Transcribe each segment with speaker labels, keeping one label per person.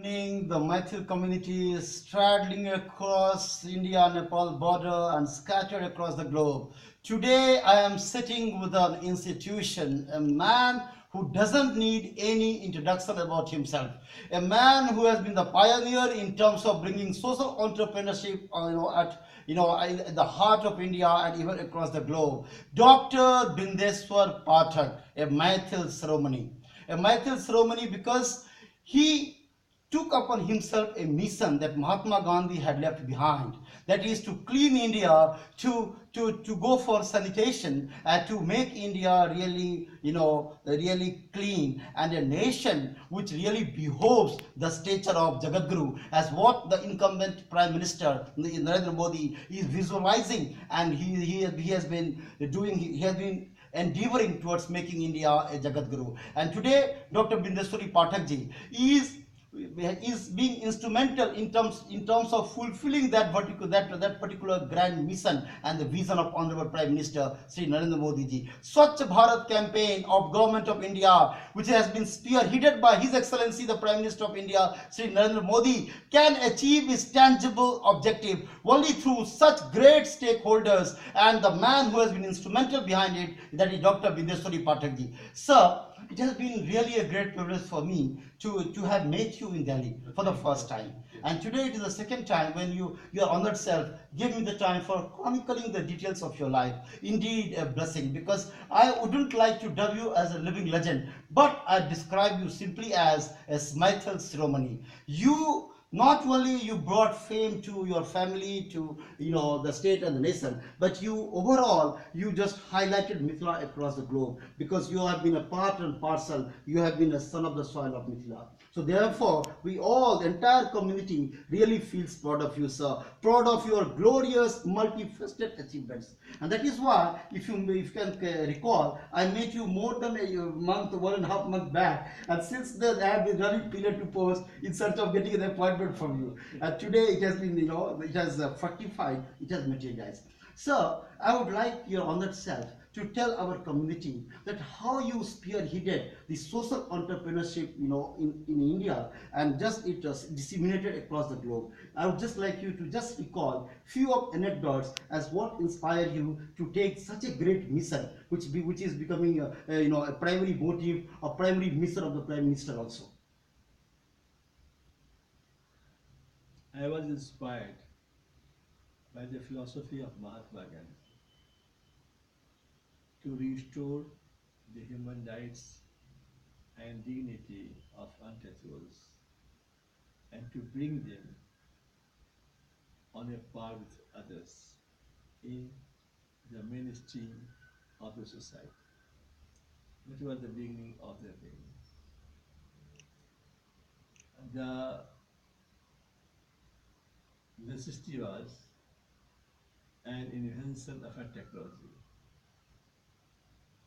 Speaker 1: evening. The Maithil community is straddling across India-Nepal border and scattered across the globe. Today, I am sitting with an institution, a man who doesn't need any introduction about himself, a man who has been the pioneer in terms of bringing social entrepreneurship, at the heart of India and even across the globe. Dr. Bindeshwar Pathak, a Maithil ceremony. A Maithil ceremony because he took upon himself a mission that Mahatma Gandhi had left behind. That is to clean India, to go for sanitation, and to make India really, really clean, and a nation which really behoves the stature of Jagadguru, as what the incumbent Prime Minister Narendra Modi is visualizing, and he has been doing. He has been endeavoring towards making India a Jagat Guru. And today, Dr. Bindeshwari Pathak ji is being instrumental in terms of fulfilling that particular grand mission and the vision of Honorable Prime Minister Sri Narendra Modi ji. Swachh Bharat campaign of Government of India, which has been spearheaded by His Excellency the Prime Minister of India Sri Narendra Modi, can achieve its tangible objective only through such great stakeholders, and the man who has been instrumental behind it, that is Dr. Bindeshwari Pathak ji. Sir, it has been really a great privilege for me to have met you in Delhi for the first time. And today it is the second time when your honored self gave me the time for chronicling the details of your life. Indeed, a blessing, because I wouldn't like to dub you as a living legend, but I describe you simply as a Smithel ceremony. You not only you brought fame to your family, to the state and the nation, but you overall you just highlighted Mithila across the globe, because you have been a part and parcel. You have been a son of the soil of Mithila. So therefore, we all, the entire community, really feels proud of you, sir. Proud of your glorious, multifaceted achievements. And that is why, if you can recall, I met you more than a month, 1.5 months back. And since then, I have been running pillar to post in search of getting an appointment from you. And today, it has been, it has fructified, it has materialized. So, I would like your honored self to tell our community that how you spearheaded the social entrepreneurship, in India, and just it was disseminated across the globe. I would just like you to just recall few of anecdotes as what inspired you to take such a great mission, which is becoming a primary motive, a primary mission of the Prime Minister also.
Speaker 2: I was inspired by the philosophy of Mahatma Gandhi to restore the human rights and dignity of untouchables and to bring them on a par with others in the mainstream of the society. That was the beginning of the beginning. The necessity was an invention of a technology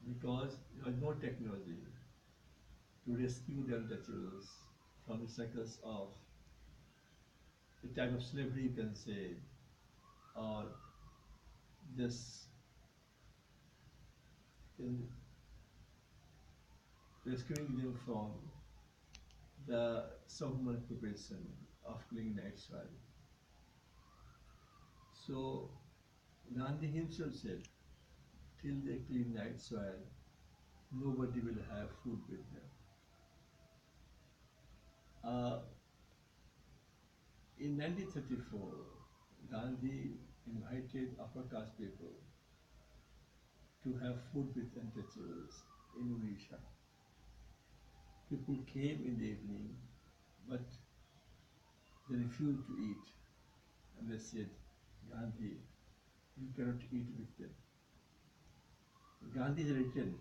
Speaker 2: because there was no technology to rescue the untouchables from the cycles of the type of slavery, you can say, or just in rescuing them from the subhuman occupation of clean night soil. So Gandhi himself said, till they clean night soil, nobody will have food with them. Uh, in 1934, Gandhi invited upper caste people to have food with untouchables in Odisha. People came in the evening, but they refused to eat. And they said, Gandhi, you cannot eat with them. Gandhi has written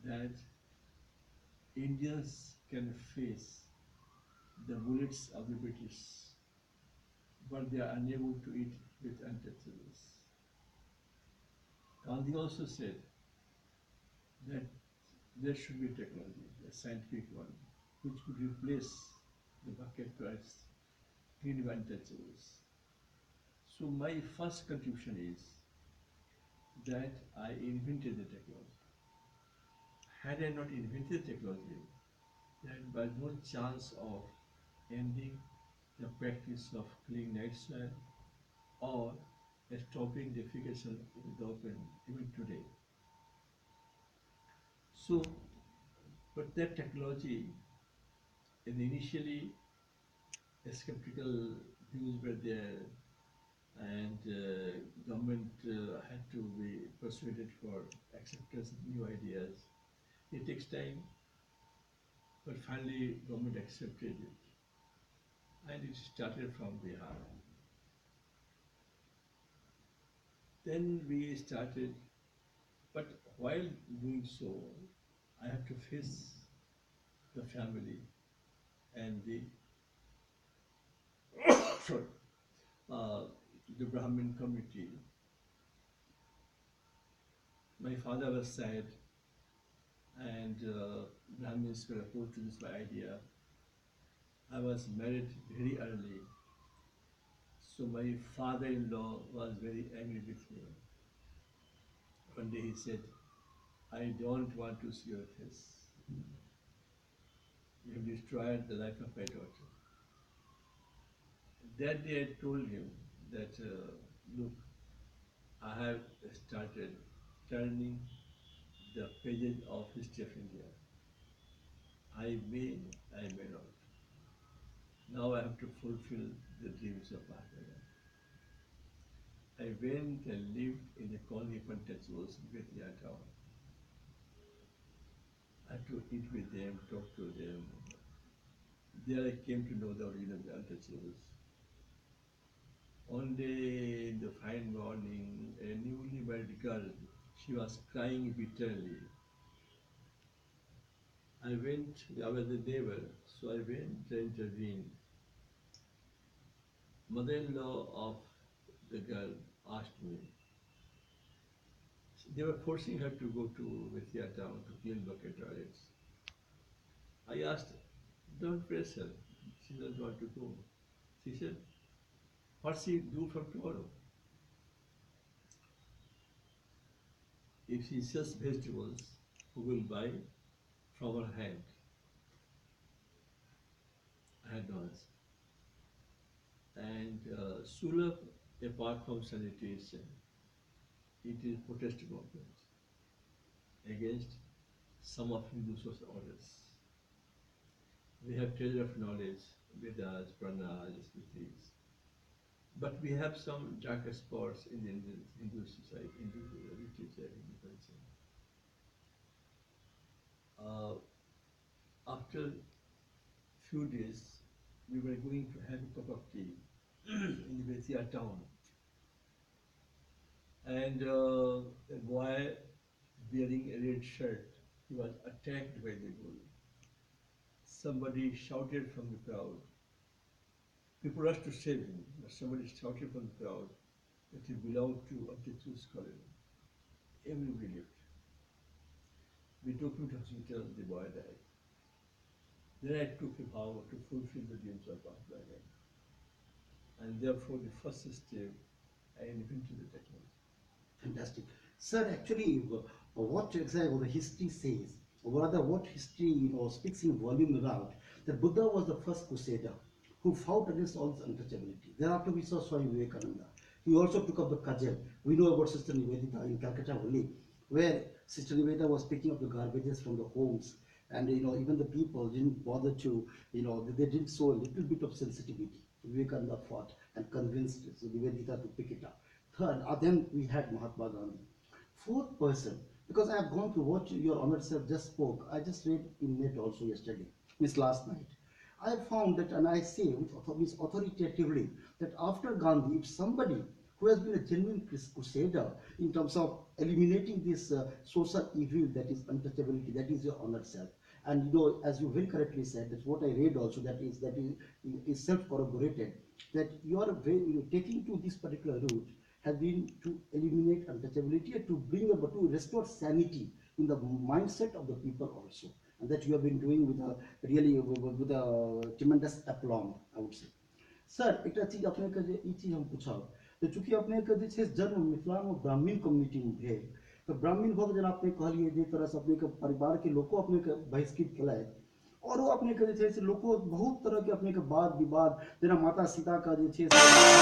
Speaker 2: that Indians can face the bullets of the British, but they are unable to eat with untouchables. Gandhi also said that there should be technology, a scientific one, which could replace the bucket rice clean by untouchables. So my first contribution is that I invented the technology. Had I not invented the technology, there was no chance of ending the practice of killing night soil or stopping defecation in the open even today. So, but that technology, in initially skeptical views were there, and government had to be persuaded for acceptance of new ideas. It takes time, but finally government accepted it, and it started from Bihar. Then we started, but while doing so, I have to face the family and the sorry, uh, the Brahmin community. My father was sad, and Brahmins were opposed to this idea. I was married very early, so my father-in-law was very angry with me. One day he said, "I don't want to see your face. You have destroyed the life of my daughter." That day I told him that, look, I have started turning the pages of history of India. I may, I may not. Now I have to fulfill the dreams of Mahatma Gandhi. I went and lived in a colony of untouchables in Vietnam town. I had to eat with them, talk to them. There I came to know the origin of the untouchables. One day in the fine morning, a newly married girl, she was crying bitterly. I was a neighbor, so I went to intervene. Mother-in-law of the girl asked me, they were forcing her to go to Vithia town to clean bucket toilets. I asked, don't press her. She doesn't want to go. She said, what she do from tomorrow? If she sells vegetables, who will buy from her hand? I had no answer. And Sulab, apart from sanitation, it is protest movement against some of Hindu social orders. We have treasure of knowledge, Vedas, Puranas, Smritis, but we have some darker spots in the Hindu society, Hindu literature, Hindu culture. Uh, After few days, we were going to have a cup of tea in the Betia town, and a boy wearing a red shirt, he was attacked by the bull. Somebody shouted from the crowd. People rushed to save him, but somebody shouted from the crowd that he belonged to Abdul's colony. Everybody left. We took him to hospital, the boy died. Then I took a vow to fulfill the dreams of Mahatma Gandhi. And therefore, the first step, I invented the technology.
Speaker 1: Fantastic. Sir, actually, what exactly the history says, or rather what history speaks in volume about, that Buddha was the first crusader who fought against all this untouchability. Thereafter we saw Swami Vivekananda. He also took up the cudgel. We know about Sister Nivedita in Calcutta only, where Sister Nivedita was picking up the garbages from the homes. And even the people didn't bother to, they didn't show a little bit of sensitivity. Vivekananda fought and convinced Nivedita to pick it up. Third, then we had Mahatma Gandhi. Fourth person, because I have gone through what your Honored Sir just spoke, I just read in net also yesterday, means last night. I found that, and I say means authoritatively, that after Gandhi, if somebody who has been a genuine crusader in terms of eliminating this social evil that is untouchability, that is your Honored Self. And as you very correctly said, that's what I read also, that is self-corroborated, that you are taking to this particular route has been to eliminate untouchability and to bring about to restore sanity in the mindset of the people also, and that you have been doing with a really with a tremendous aplomb, I would say. Sir एक चीज अपने के जे ई चीज हम पूछब तो चूंकि अपने के जे छै जन्म मिथिला में ब्राह्मण कम्युनिटी में भेल तो ब्राह्मण भोग जेना अपने कहलिए जे तरह से अपने के परिवार के लोको अपने के बहिष्कृत केलथि
Speaker 3: और वो अपने के जे छै से लोको बहुत तरह के अपने के वाद विवाद जेना माता सीता का जे छै से